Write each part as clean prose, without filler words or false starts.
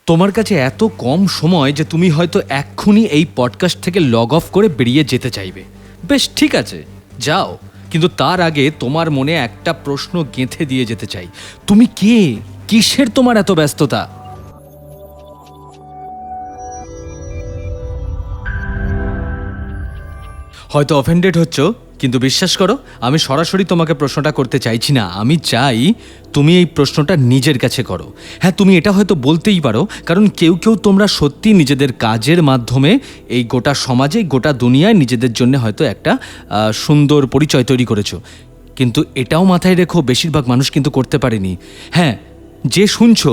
তোমার কাছে এত কম সময় যে তুমি হয়তো এক্ষুনি এই পডকাস্ট থেকে লগ অফ করে বেরিয়ে যেতে চাইবে। বেশ, ঠিক আছে, যাও। কিন্তু তার আগে তোমার মনে একটা প্রশ্ন গেঁথে দিয়ে যেতে চাই। তুমি কে? কিসের তোমার এত ব্যস্ততা? হয়তো অফেন্ডেড হচ্ছ, কিন্তু বিশ্বাস করো, আমি সরাসরি তোমাকে প্রশ্নটা করতে চাইছি না। আমি চাই তুমি এই প্রশ্নটা নিজের কাছে করো। হ্যাঁ, তুমি এটা হয়তো বলতেই পারো, কারণ কেউ কেউ তোমরা সত্যি নিজেদের কাজের মাধ্যমে এই গোটা সমাজে, গোটা দুনিয়ায় নিজেদের জন্য হয়তো একটা সুন্দর পরিচয় তৈরি করেছো। কিন্তু এটাও মাথায় রেখো, বেশিরভাগ মানুষ কিন্তু করতে পারেনি। হ্যাঁ, যে শুনছো,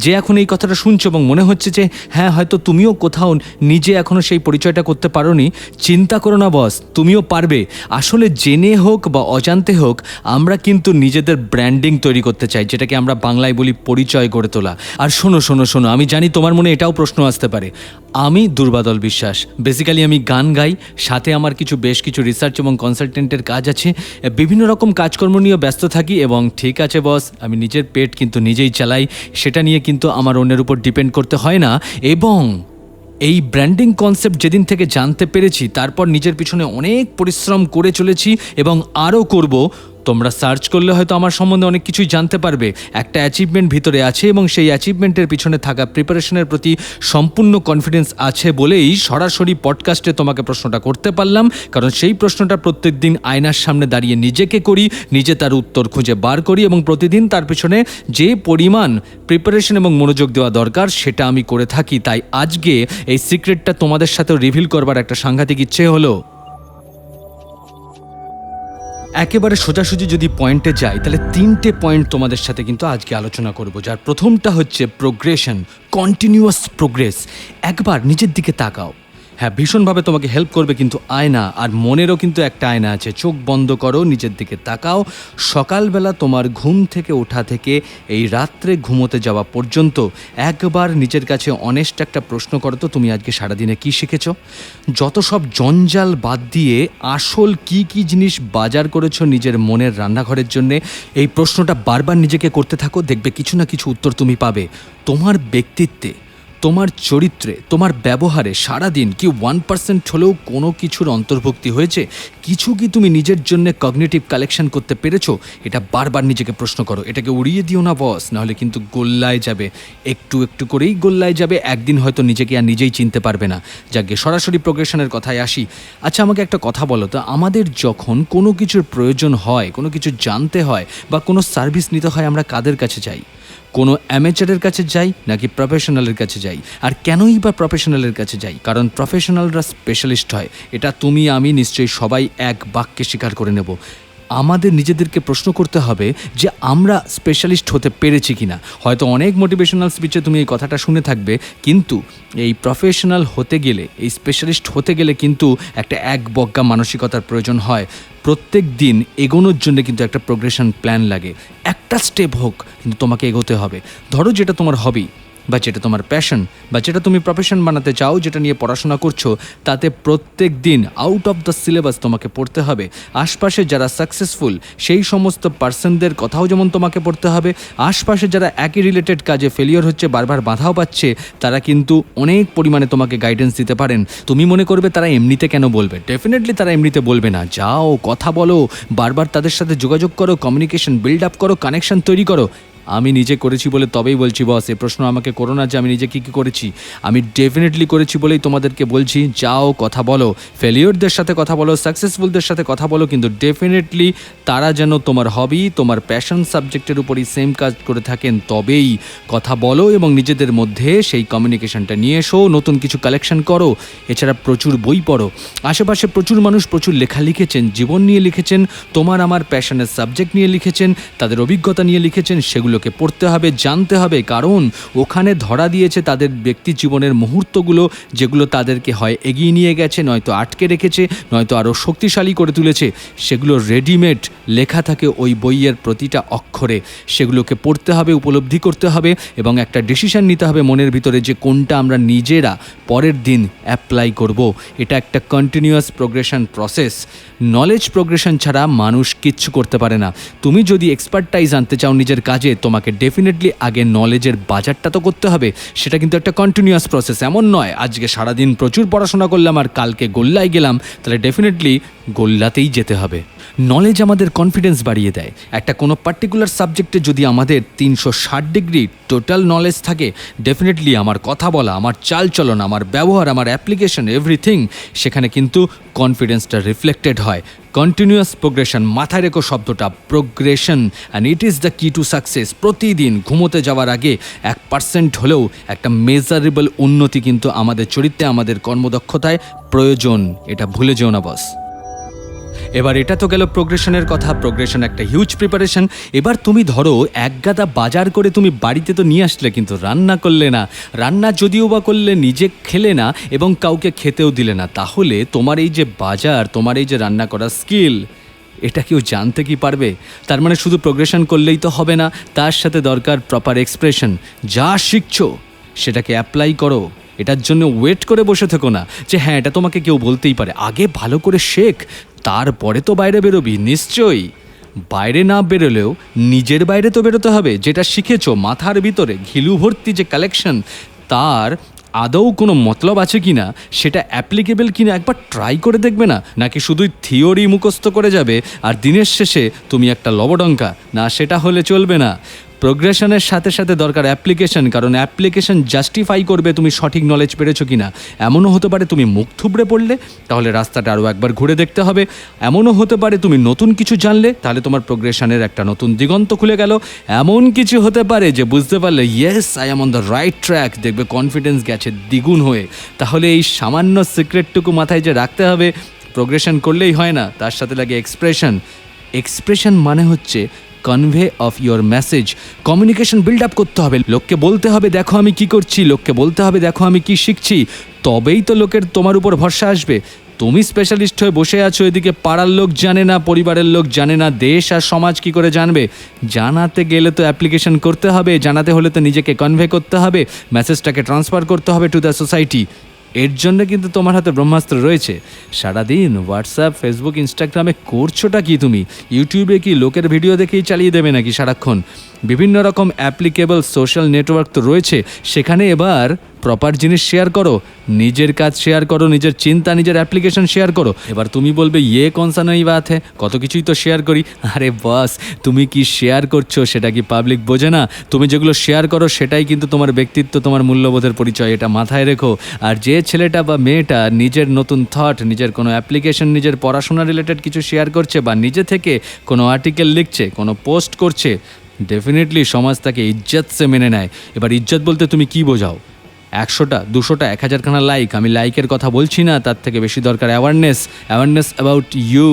যে এখন এই কথাটা শুনছো এবং মনে হচ্ছে যে হ্যাঁ হয়তো তুমিও কোথাও নিজে এখনও সেই পরিচয়টা করতে পারোনি, চিন্তা করো না বস, তুমিও পারবে। আসলে জেনে হোক বা অজান্তে হোক, আমরা কিন্তু নিজেদের ব্র্যান্ডিং তৈরি করতে চাই, যেটাকে আমরা বাংলায় বলি পরিচয় গড়ে তোলা। আর শোনো শোনো শোনো, আমি জানি তোমার মনে এটাও প্রশ্ন আসতে পারে। আমি দুর্বাদল বিশ্বাস, বেসিক্যালি আমি গান গাই, সাথে আমার বেশ কিছু রিসার্চ এবং কনসালটেন্টের কাজ আছে, বিভিন্ন রকম কাজকর্ম নিয়ে ব্যস্ত থাকি। এবং ঠিক আছে বস, আমি নিজের পেট কিন্তু নিজেই চালাই, সেটা নিয়ে কিন্তু আমার অন্যের উপর ডিপেন্ড করতে হয় না। এবং এই ব্র্যান্ডিং কনসেপ্ট যেদিন থেকে জানতে পেরেছি, তারপর নিজের পিছনে অনেক পরিশ্রম করে চলেছি এবং আরও করব। তোমরা সার্চ করলে হয়তো আমার সম্বন্ধে অনেক কিছুই জানতে পারবে। একটা অ্যাচিভমেন্ট ভিতরে আছে এবং সেই অ্যাচিভমেন্টের পিছনে থাকা প্রিপারেশনের প্রতি সম্পূর্ণ কনফিডেন্স আছে বলেই সরাসরি পডকাস্টে তোমাকে প্রশ্নটা করতে পারলাম। কারণ সেই প্রশ্নটা প্রত্যেক দিন আয়নার সামনে দাঁড়িয়ে নিজেকে করি, নিজে তার উত্তর খুঁজে বার করি এবং প্রতিদিন তার পিছনে যে পরিমাণ প্রিপারেশন এবং মনোযোগ দেওয়া দরকার সেটা আমি করে থাকি। তাই আজকে এই সিক্রেটটা তোমাদের সাথেও রিভিল করবার একটা সাংঘাতিক ইচ্ছে হলো। একেবারে সোজাসুজি যদি পয়েন্টে যাই, তাহলে 3টে পয়েন্ট তোমাদের সাথে কিন্তু আজকে আলোচনা করব। যার প্রথমটা হচ্ছে প্রোগ্রেশন, কন্টিনিউয়াস প্রোগ্রেস। একবার নিজের দিকে তাকাও। হ্যাঁ, ভীষণভাবে তোমাকে হেল্প করবে কিন্তু আয়না, আর মনেরও কিন্তু একটা আয়না আছে। চোখ বন্ধ করো, নিজের দিকে তাকাও। সকালবেলা তোমার ঘুম থেকে ওঠা থেকে এই রাত্রে ঘুমোতে যাওয়া পর্যন্ত একবার নিজের কাছে অনেস্ট একটা প্রশ্ন করো তো, তুমি আজকে সারাদিনে কী শিখেছো? যত সব জঞ্জাল বাদ দিয়ে আসল কি কি জিনিস বাজার করেছো নিজের মনের রান্নাঘরের জন্যে, এই প্রশ্নটা বারবার নিজেকে করতে থাকো। দেখবে কিছু না কিছু উত্তর তুমি পাবে। তোমার ব্যক্তিত্বে, তোমার চরিত্রে, তোমার ব্যবহারে সারাদিন কি 1% হলেও কোনো কিছুর অন্তর্ভুক্তি হয়েছে? কিছু কি তুমি নিজের জন্য কগনিটিভ কালেকশন করতে পেরেছো? এটা বারবার নিজেকে প্রশ্ন করো। এটাকে উড়িয়ে দিও না বস, নাহলে কিন্তু গোল্লায় যাবে। একটু একটু করেই গোল্লায় যাবে, একদিন হয়তো নিজেকে আর নিজেই চিনতে পারবে না। যাকে সরাসরি প্রোগ্রেশনের কথায় আসি। আচ্ছা, আমাকে একটা কথা বলো তো, আমাদের যখন কোনো কিছুর প্রয়োজন হয়, কোনো কিছু জানতে হয় বা কোনো সার্ভিস নিতে হয়, আমরা কাদের কাছে যাই? কোনো অ্যামেচারের কাছে যাই নাকি প্রফেশনালের কাছে যাই? আর কেনই বা প্রফেশনালের কাছে যাই? কারণ প্রফেশনালরা স্পেশালিস্ট হয়। এটা তুমি আমি নিশ্চয়ই সবাই এক বাক্যে স্বীকার করে নেব। আমাদের নিজেদেরকে প্রশ্ন করতে হবে যে আমরা স্পেশালিস্ট হতে পেরেছি কিনা। হয়তো অনেক মোটিভেশনাল স্পিচে তুমি এই কথাটা শুনে থাকবে, কিন্তু এই প্রফেশনাল হতে গেলে, এই স্পেশালিস্ট হতে গেলে কিন্তু একটা একবজ্ঞা মানসিকতার প্রয়োজন হয়। প্রত্যেক দিন এগোনোর জন্য কিন্তু একটা প্রোগ্রেশন প্ল্যান লাগে। একটা স্টেপ হোক, কিন্তু তোমাকে এগোতে হবে। ধরো যেটা তোমার হবি, বা যেটা তোমার প্যাশন, বা যেটা তুমি প্রফেশন বানাতে চাও, যেটা নিয়ে পড়াশোনা করছো, তাতে প্রত্যেক দিন আউট অফ দ্য সিলেবাস তোমাকে পড়তে হবে। আশপাশে যারা সাকসেসফুল সেই সমস্ত পার্সনদের কথাও যেমন তোমাকে পড়তে হবে। আশপাশে যারা একই রিলেটেড কাজে ফেলিওর হচ্ছে, বারবার বাধাও পাচ্ছে, তারা কিন্তু অনেক পরিমাণে তোমাকে গাইডেন্স দিতে পারেন। তুমি মনে করবে তারা এমনিতে কেন বলবে? ডেফিনেটলি তারা এমনিতে বলবে না। যাও, কথা বলো, বারবার তাদের সাথে যোগাযোগ করো, কমিউনিকেশন বিল্ড আপ করো, কানেকশন তৈরি করো। আমি নিজে করেছি বলে তবেই বলছি বস, এই প্রশ্ন আমাকে করো না যে আমি নিজে কী কী করেছি। আমি ডেফিনেটলি করেছি বলেই তোমাদেরকে বলছি। যাও, কথা বলো, ফেলিওরদের সাথে কথা বলো, সাকসেসফুলদের সাথে কথা বলো, কিন্তু ডেফিনেটলি তারা যেন তোমার হবি, তোমার প্যাশন সাবজেক্টের উপরই সেম কাজ করে থাকেন, তবেই কথা বলো এবং নিজেদের মধ্যে সেই কমিউনিকেশনটা নিয়ে এসো। নতুন কিছু কালেকশন করো। এছাড়া প্রচুর বই পড়ো। আশেপাশে প্রচুর মানুষ প্রচুর লেখা লিখেছেন, জীবন নিয়ে লিখেছেন, তোমার আমার প্যাশনের সাবজেক্ট নিয়ে লিখেছেন, তাদের অভিজ্ঞতা নিয়ে লিখেছেন। সেগুলোকে পড়তে হবে, জানতে হবে, কারণ ওখানে ধরা দিয়েছে তাদের ব্যক্তি জীবনের মুহূর্তগুলো, যেগুলো তাদেরকে হয় এগিয়ে নিয়ে গেছে, নয়তো আটকে রেখেছে, নয়তো আরও শক্তিশালী করে তুলেছে। সেগুলো রেডিমেড লেখা থাকে ওই বইয়ের প্রতিটা অক্ষরে। সেগুলোকে পড়তে হবে, উপলব্ধি করতে হবে এবং একটা ডিসিশন নিতে হবে মনের ভিতরে যে কোনটা আমরা নিজেরা পরের দিন অ্যাপ্লাই করব। এটা একটা continuous progression process. Knowledge progression ছাড়া মানুষ কিচ্ছু করতে পারে না। তুমি যদি এক্সপার্টাইজ আনতে চাও নিজের কাজে, তোমাকে ডেফিনেটলি আগে নলেজের বাজারটা তো করতে হবে। সেটা কিন্তু একটা কন্টিনিউয়াস প্রসেস, এমন নয় আজকে সারাদিন প্রচুর পড়াশোনা করলাম আর কালকে গোল্লায় গেলাম, তাহলে ডেফিনেটলি গোল্লাতেই যেতে হবে। নলেজ আমাদের কনফিডেন্স বাড়িয়ে দেয়। একটা কোনো পার্টিকুলার সাবজেক্টে যদি আমাদের 360 ডিগ্রি টোটাল নলেজ থাকে, ডেফিনেটলি আমার কথা বলা, আমার চালচলন, আমার ব্যবহার, আমার অ্যাপ্লিকেশন, এভরিথিং, সেখানে কিন্তু কনফিডেন্সটা রিফ্লেক্টেড হয়। কন্টিনিউয়াস প্রোগ্রেশন, মাথায় রেখো শব্দটা, progression, and it is the কি টু সাকসেস। প্রতিদিন ঘুমোতে যাওয়ার আগে 1% হলেও একটা মেজারেবল উন্নতি কিন্তু আমাদের চরিত্রে, আমাদের কর্মদক্ষতায় প্রয়োজন। এটা ভুলে যেও না বস। এবার এটা তো গেল প্রোগ্রেশনের কথা। প্রোগ্রেশন একটা হিউজ প্রিপারেশন। এবার তুমি ধরো এক গাদা বাজার করে তুমি বাড়িতে তো নিয়ে আসলে, কিন্তু রান্না করলে না। রান্না যদিও বা করলে নিজে খেলে না এবং কাউকে খেতেও দিলে না, তাহলে তোমার এই যে বাজার, তোমার এই যে রান্না করার স্কিল, এটা কেউ জানতে কি পারবে? তার মানে শুধু প্রোগ্রেশন করলেই তো হবে না, তার সাথে দরকার প্রপার এক্সপ্রেশন। যা শিখছো সেটাকে অ্যাপ্লাই করো। এটার জন্য ওয়েট করে বসে থেকো না যে হ্যাঁ এটা তোমাকে কেউ বলতেই পারে। আগে ভালো করে শেখ, তারপরে তো বাইরে বেরোবি। নিশ্চয়ই বাইরে না বেরোলেও নিজের বাইরে তো বেরোতে হবে। যেটা শিখেছো মাথার ভিতরে ঘিলু ভর্তি যে কালেকশন, তার আদৌ কোনো মতলব আছে কি না, সেটা অ্যাপ্লিকেবল কি না একবার ট্রাই করে দেখবে না? নাকি শুধুই থিওরি মুখস্থ করে যাবে আর দিনের শেষে তুমি একটা লবডঙ্কা? না, সেটা হলে চলবে না। প্রোগ্রেশনের সাথে সাথে দরকার অ্যাপ্লিকেশন, কারণ অ্যাপ্লিকেশন জাস্টিফাই করবে তুমি সঠিক নলেজ পেরেছো কিনা। এমনও হতে পারে তুমি মুখ থুবড়ে পড়লে, তাহলে রাস্তাটা আরও একবার ঘুরে দেখতে হবে। এমনও হতে পারে তুমি নতুন কিছু জানলে, তাহলে তোমার প্রোগ্রেশনের একটা নতুন দিগন্ত খুলে গেল। এমন কিছু হতে পারে যে বুঝতে পারলে yes I am on the right track, দেখবে কনফিডেন্স গেছে দ্বিগুণ হয়ে। তাহলে এই সামান্য সিক্রেটটুকু মাথায় যে রাখতে হবে, প্রোগ্রেশন করলেই হয় না, তার সাথে লাগে এক্সপ্রেশন। এক্সপ্রেশন মানে হচ্ছে convey of your message. Communication build up করতে হবে। লোককে বলতে হবে দেখো আমি কি করছি, লোককে বলতে হবে দেখো আমি কি শিখছি, তবেই তো লোকের তোমার উপর ভরসা আসবে। তুমি স্পেশালিস্ট হয়ে বসে আছো, এদিকে পাড়ার লোক জানে না, পরিবারের লোক জানে না, দেশ আর সমাজ কি করে জানবে? জানাতে গেলে তো অ্যাপ্লিকেশন করতে হবে, জানাতে হলে তো নিজেকে কনভে করতে হবে, মেসেজটাকে ট্রান্সফার করতে হবে টু দ্য সোসাইটি। এর জন্য কিন্তু তোমার হাতে ব্রহ্মাস্ত্র রয়েছে। সারাদিন হোয়াটসঅ্যাপ, ফেসবুক, ইনস্টাগ্রামে করছোটা কি? তুমি ইউটিউবে কি লোকের ভিডিও দেখেই চালিয়ে দেবে নাকি সারাক্ষণ? বিভিন্ন রকম অ্যাপ্লিকেবল সোশ্যাল নেটওয়ার্ক তো রয়েছে, সেখানে এবার প্রপার জিনিস শেয়ার করো, নিজের কাজ শেয়ার করো, নিজের চিন্তা, নিজের অ্যাপ্লিকেশন শেয়ার করো। এবার তুমি বলবে ইয়ে কনসা নই বাত হ্যাঁ, কত কিছুই তো শেয়ার করি। আরে বস, তুমি কি শেয়ার করছো সেটা কি পাবলিক বোঝে না? তুমি যেগুলো শেয়ার করো সেটাই কিন্তু তোমার ব্যক্তিত্ব, তোমার মূল্যবোধের পরিচয়, এটা মাথায় রেখো। আর যে ছেলেটা বা মেয়েটা নিজের নতুন থট, নিজের কোনো অ্যাপ্লিকেশন, নিজের পড়াশোনা রিলেটেড কিছু শেয়ার করছে, বা নিজে থেকে কোনো আর্টিকেল লিখছে, কোনো পোস্ট করছে, ডেফিনেটলি সমাজ তাকে ইজ্জত সে মেনে নেয়। এবার ইজ্জত বলতে তুমি কি বোঝাও? 100টা, 200টা, 1000খানা লাইক? আমি লাইকের কথা বলছি না, তার থেকে বেশি দরকার অ্যাওয়ারনেস অ্যাবাউট ইউ।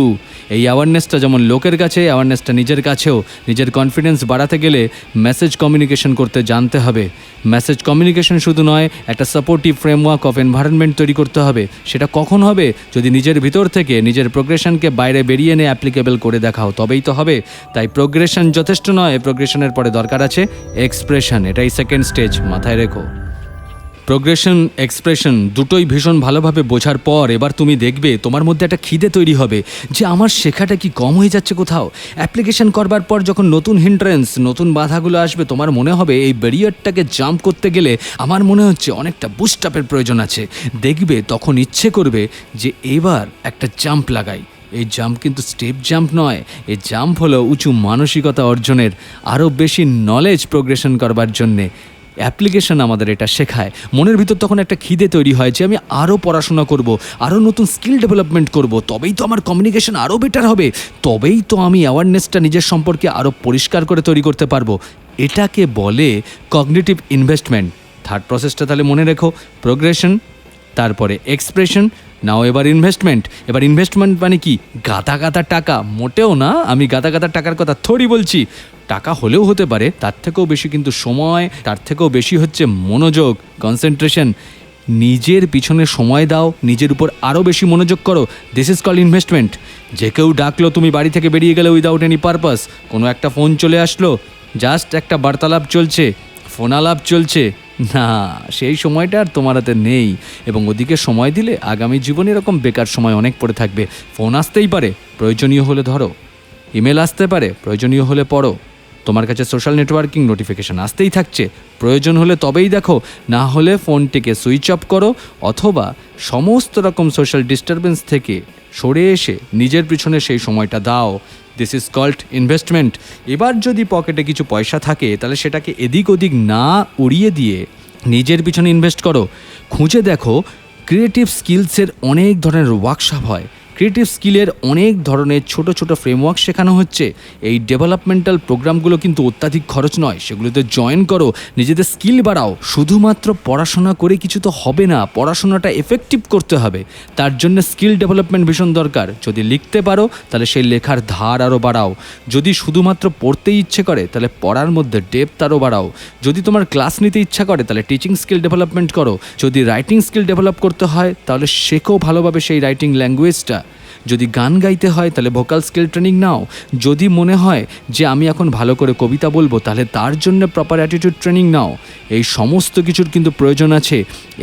এই অ্যাওয়ারনেসটা যেমন লোকের কাছে, অ্যাওয়ারনেসটা নিজের কাছেও। নিজের কনফিডেন্স বাড়াতে গেলে মেসেজ কমিউনিকেশন করতে জানতে হবে। মেসেজ কমিউনিকেশন শুধু নয়, একটা সাপোর্টিভ ফ্রেমওয়ার্ক অফ এনভায়রনমেন্ট তৈরি করতে হবে। সেটা কখন হবে? যদি নিজের ভিতর থেকে নিজের প্রোগ্রেশনকে বাইরে বেরিয়ে এনে অ্যাপ্লিকেবল করে দেখাও, তবেই তো হবে। তাই প্রোগ্রেশন যথেষ্ট নয়, প্রোগ্রেশনের পরে দরকার আছে এক্সপ্রেশন। এটাই সেকেন্ড স্টেজ, মাথায় রেখো। প্রোগ্রেশন, এক্সপ্রেশন দুটোই ভীষণ ভালোভাবে বোঝার পর এবার তুমি দেখবে তোমার মধ্যে একটা খিদে তৈরি হবে যে আমার শেখাটা কি কম হয়ে যাচ্ছে কোথাও। অ্যাপ্লিকেশন করবার পর যখন নতুন হিন্ড্রেন্স, নতুন বাধাগুলো আসবে, তোমার মনে হবে এই ব্যারিয়ারটাকে জাম্প করতে গেলে আমার মনে হচ্ছে অনেকটা বুস্ট আপের প্রয়োজন আছে। দেখবে তখন ইচ্ছে করবে যে এবার একটা জাম্প লাগাই। এই জাম্প কিন্তু স্টেপ জাম্প নয়, এই জাম্প হলো উঁচু মানসিকতা অর্জনের, আরও বেশি নলেজ প্রোগ্রেশন করবার জন্যে। অ্যাপ্লিকেশন আমাদের এটা শেখায়। মনের ভিতর তখন একটা খিদে তৈরি হয় যে আমি আরও পড়াশোনা করব, আরও নতুন স্কিল ডেভেলপমেন্ট করব, তবেই তো আমার কমিউনিকেশন আরও বেটার হবে, তবেই তো আমি অ্যাওয়ারনেসটা নিজের সম্পর্কে আরও পরিষ্কার করে তৈরি করতে পারবো। এটাকে বলে কগনিটিভ ইনভেস্টমেন্ট। থার্ড প্রসেসটা তাহলে মনে রেখো, প্রোগ্রেশন, তারপরে এক্সপ্রেশন, নাও এবার ইনভেস্টমেন্ট। এবার ইনভেস্টমেন্ট মানে কি? গাদা গাদা টাকা? মোটেও না, আমি গাদা গাদা টাকার কথা থোড়ি বলছি। টাকা হলেও হতে পারে, তার থেকেও বেশি কিন্তু সময়, তার থেকেও বেশি হচ্ছে মনোযোগ, কনসেন্ট্রেশন। নিজের পিছনে সময় দাও, নিজের উপর আরও বেশি মনোযোগ করো। This is called investment. যে কেউ ডাকলো, তুমি বাড়ি থেকে বেরিয়ে গেলে উইদাউট এনি পারপাস, কোনো একটা ফোন চলে আসলো, জাস্ট একটা বার্তালাপ চলছে, ফোনালাপ চলছে, না, সেই সময়টা আর তোমার হাতে নেই। এবং ওদিকে সময় দিলে আগামী জীবনে এরকম বেকার সময় অনেক পড়ে থাকবে। ফোন আসতেই পারে, প্রয়োজনীয় হলে ধরো। ইমেল আসতে পারে, প্রয়োজনীয় হলে পড়ো। তোমার কাছে সোশ্যাল নেটওয়ার্কিং নোটিফিকেশান আসতেই থাকছে, প্রয়োজন হলে তবেই দেখো, না হলে ফোনটিকে সুইচ অফ করো অথবা সমস্ত রকম সোশ্যাল ডিস্টারবেন্স থেকে সরে এসে নিজের পিছনে সেই সময়টা দাও। This is called investment. এবার যদি পকেটে কিছু পয়সা থাকে তাহলে সেটাকে এদিক ওদিক না উড়িয়ে দিয়ে নিজের পিছনে ইনভেস্ট করো। খুঁজে দেখো, ক্রিয়েটিভ স্কিলসের অনেক ধরনের ওয়ার্কশপ হয়, ক্রিয়েটিভ স্কিলের অনেক ধরনের ছোট ছোট ফ্রেমওয়ার্ক শেখানো হচ্ছে। এই ডেভেলপমেন্টাল প্রোগ্রামগুলো কিন্তু অত্যাধিক খরচ নয়, সেগুলোতে জয়েন করো, নিজেদের স্কিল বাড়াও। শুধুমাত্র পড়াশোনা করে কিছু তো হবে না, পড়াশোনাটা এফেক্টিভ করতে হবে, তার জন্য স্কিল ডেভেলপমেন্ট ভীষণ দরকার। যদি লিখতে পারো তাহলে সেই লেখার ধার আরও বাড়াও, যদি শুধুমাত্র পড়তেই ইচ্ছে করে তাহলে পড়ার মধ্যে ডেপথ আরও বাড়াও, যদি তোমার ক্লাস নিতে ইচ্ছা করে তাহলে টিচিং স্কিল ডেভেলপমেন্ট করো, যদি রাইটিং স্কিল ডেভেলপ করতে হয় তাহলে শেখো ভালোভাবে সেই রাইটিং ল্যাঙ্গুয়েজটা, যদি গান গাইতে হয় তাহলে ভোকাল স্কিল ট্রেনিং নাও, যদি মনে হয় যে আমি এখন ভালো করে কবিতা বলবো তাহলে তার জন্য প্রপার অ্যাটিটিউড ট্রেনিং নাও। এই সমস্ত কিছুর কিন্তু প্রয়োজন আছে।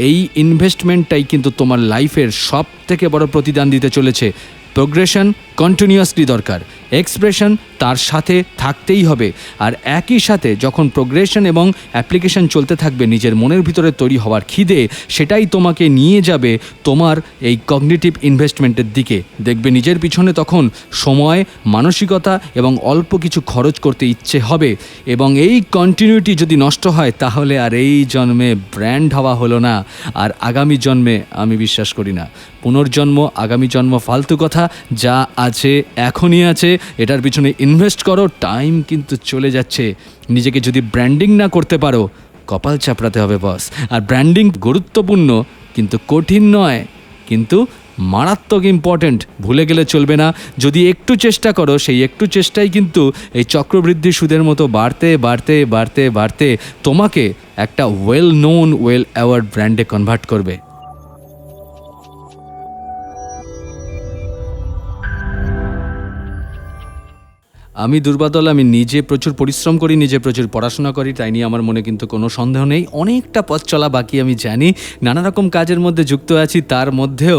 এই ইনভেস্টমেন্টটাই কিন্তু তোমার লাইফের সব থেকে বড় প্রতিদান দিতে চলেছে। প্রোগ্রেশন কন্টিনিউয়াসলি দরকার, এক্সপ্রেশন তার সাথে থাকতেই হবে। আর একই সাথে যখন প্রোগ্রেশন এবং অ্যাপ্লিকেশন চলতে থাকবে, নিজের মনের ভিতরে তৈরি হওয়ার খিদে সেটাই তোমাকে নিয়ে যাবে তোমার এই কগনিটিভ ইনভেস্টমেন্টের দিকে। দেখবে নিজের পিছনে তখন সময়, মানসিকতা এবং অল্প কিছু খরচ করতে ইচ্ছে হবে। এবং এই কন্টিনিউটি যদি নষ্ট হয় তাহলে আর এই জন্মে ব্র্যান্ড হওয়া হলো না, আর আগামী জন্মে আমি বিশ্বাস করি না। পুনর্জন্ম, আগামী জন্ম ফালতু কথা, যা আছে এখনই আছে, এটার পিছনে ইনভেস্ট করো। টাইম কিন্তু চলে যাচ্ছে, নিজেকে যদি ব্র্যান্ডিং না করতে পারো কপাল চাপড়াতে হবে বস। আর ব্র্যান্ডিং গুরুত্বপূর্ণ কিন্তু কঠিন নয়, কিন্তু মারাত্মক ইম্পর্ট্যান্ট, ভুলে গেলে চলবে না। যদি একটু চেষ্টা করো, সেই একটু চেষ্টাই কিন্তু এই চক্রবৃদ্ধি সুদের মতো বাড়তে বাড়তে বাড়তে বাড়তে তোমাকে একটা ওয়েল নোন, ওয়েল অ্যাওয়ার্ড ব্র্যান্ডে কনভার্ট করবে। আমি দুর্বাদল, আমি নিজে প্রচুর পরিশ্রম করি, নিজে প্রচুর পড়াশোনা করি, তাই নিয়ে আমার মনে কিন্তু কোনো সন্দেহ নেই। অনেকটা পথ চলা বাকি আমি জানি, নানা রকম কাজের মধ্যে যুক্ত আছি, তার মধ্যেও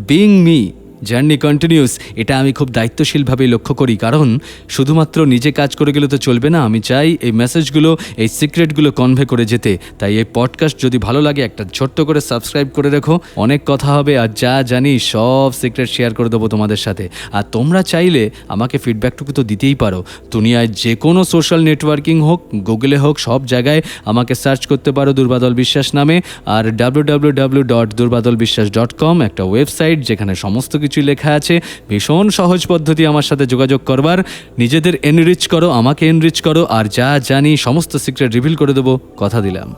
বিং মি জার্নি কন্টিনিউস, এটা আমি খুব দায়িত্বশীলভাবেই লক্ষ্য করি। কারণ শুধুমাত্র নিজে কাজ করে গেলে তো চলবে না, আমি চাই এই মেসেজগুলো, এই সিক্রেটগুলো কনভে করে যেতে। তাই এই পডকাস্ট যদি ভালো লাগে একটা ছোট্ট করে সাবস্ক্রাইব করে রেখো, অনেক কথা হবে, আর যা জানি সব সিক্রেট শেয়ার করে দেবো তোমাদের সাথে। আর তোমরা চাইলে আমাকে ফিডব্যাকটুকু তো দিতেই পারো। দুনিয়ায় যে কোনো সোশ্যাল নেটওয়ার্কিং হোক, গুগলে হোক, সব জায়গায় আমাকে সার্চ করতে পারো দুর্বাদল বিশ্বাস নামে। আর www.durbadolbiswas.com একটা ওয়েবসাইট, যেখানে সমস্ত কিছু লেখা আছে। ভীষণ সহজ পদ্ধতি আমার সাথে যোগাযোগ করবার। নিজেদের এনরিচ করো, আমাকে এনরিচ করো, আর যা জানি সমস্ত সিক্রেট রিভিল করে দেবো, কথা দিলাম।